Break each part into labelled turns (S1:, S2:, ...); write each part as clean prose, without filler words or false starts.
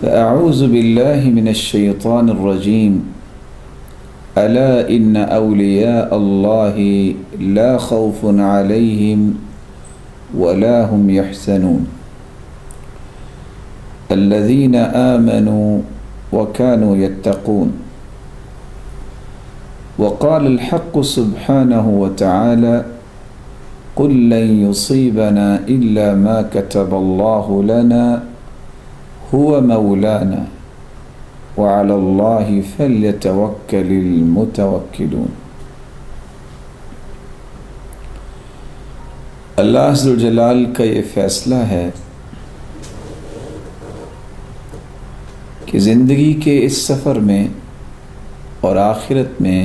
S1: فأعوذ بالله من الشيطان الرجيم ألا إن أولياء الله لا خوف عليهم ولا هم يحزنون الذين آمنوا وكانوا يتقون وقال الحق سبحانه وتعالى قل لن يصيبنا إلا ما كتب الله لنا هو مولانا وعلى الله فليتوكل المتوكلون۔ اللہ عز و جلال کا یہ فیصلہ ہے کہ زندگی کے اس سفر میں اور آخرت میں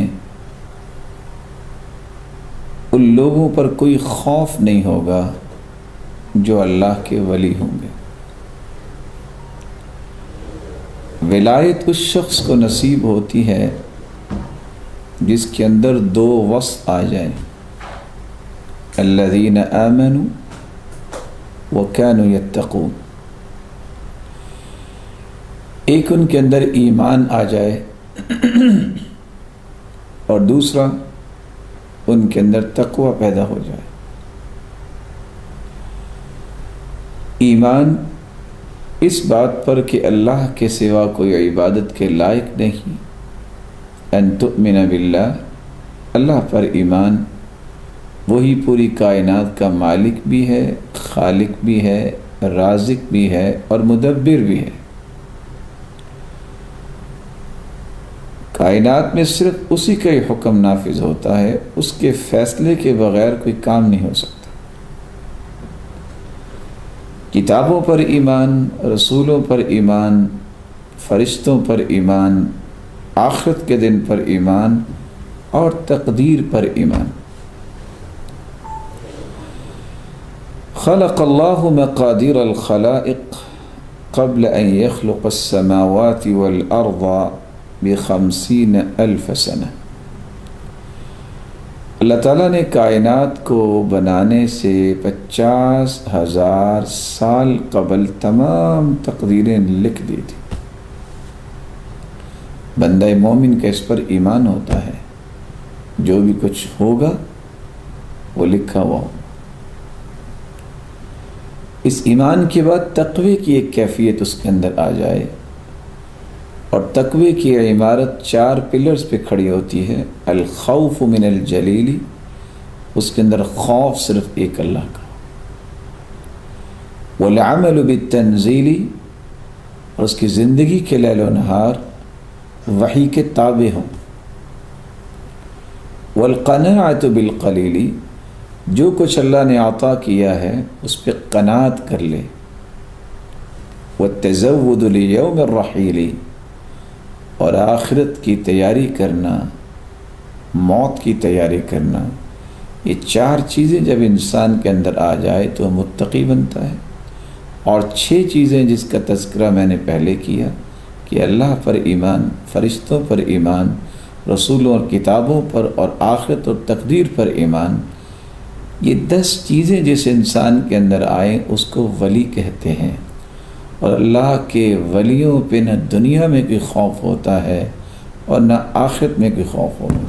S1: ان لوگوں پر کوئی خوف نہیں ہوگا جو اللہ کے ولی ہوں گے۔ ولایت اس شخص کو نصیب ہوتی ہے جس کے اندر دو وصف آ جائیں، الذین آمنوا وکانوا یتقون۔ ایک ان کے اندر ایمان آ جائے اور دوسرا ان کے اندر تقوی پیدا ہو جائے۔ ایمان اس بات پر کہ اللہ کے سوا کوئی عبادت کے لائق نہیں، ان تؤمن باللہ، اللہ پر ایمان، وہی پوری کائنات کا مالک بھی ہے، خالق بھی ہے، رازق بھی ہے اور مدبر بھی ہے۔ کائنات میں صرف اسی کا ہی حکم نافذ ہوتا ہے، اس کے فیصلے کے بغیر کوئی کام نہیں ہو سکتا۔ کتابوں پر ایمان، رسولوں پر ایمان، فرشتوں پر ایمان، آخرت کے دن پر ایمان اور تقدیر پر ایمان۔ خلق اللہ مقادیر الخلائق قبل ان يخلق السماوات والارض ب50,000 سنہ۔ اللہ تعالیٰ نے کائنات کو بنانے سے 50,000 سال قبل تمام تقدیریں لکھ دی تھی۔ بندہ مومن کا اس پر ایمان ہوتا ہے، جو بھی کچھ ہوگا وہ لکھا ہوا ہوگا۔ اس ایمان کے بعد تقوی کی ایک کیفیت اس کے اندر آ جائے، اور تقوی کی عمارت 4 پلرز پہ کھڑی ہوتی ہے۔ الخوف من الجلیل، اس کے اندر خوف صرف ایک اللہ کا، والعمل بالتنزیل، اور اس کی زندگی کے لیل و نہار وحی کے تابع ہوں، والقناعۃ بالقلیل، جو کچھ اللہ نے عطا کیا ہے اس پہ قناعت کر لے، والتزود لیوم الرحیل، اور آخرت کی تیاری کرنا، موت کی تیاری کرنا۔ یہ 4 چیزیں جب انسان کے اندر آ جائے تو متقی بنتا ہے۔ اور 6 چیزیں جس کا تذکرہ میں نے پہلے کیا کہ اللہ پر ایمان، فرشتوں پر ایمان، رسولوں اور کتابوں پر اور آخرت اور تقدیر پر ایمان، یہ 10 چیزیں جس انسان کے اندر آئیں اس کو ولی کہتے ہیں۔ اور اللہ کے ولیوں پہ نہ دنیا میں کوئی خوف ہوتا ہے اور نہ آخرت میں کوئی خوف ہوگا۔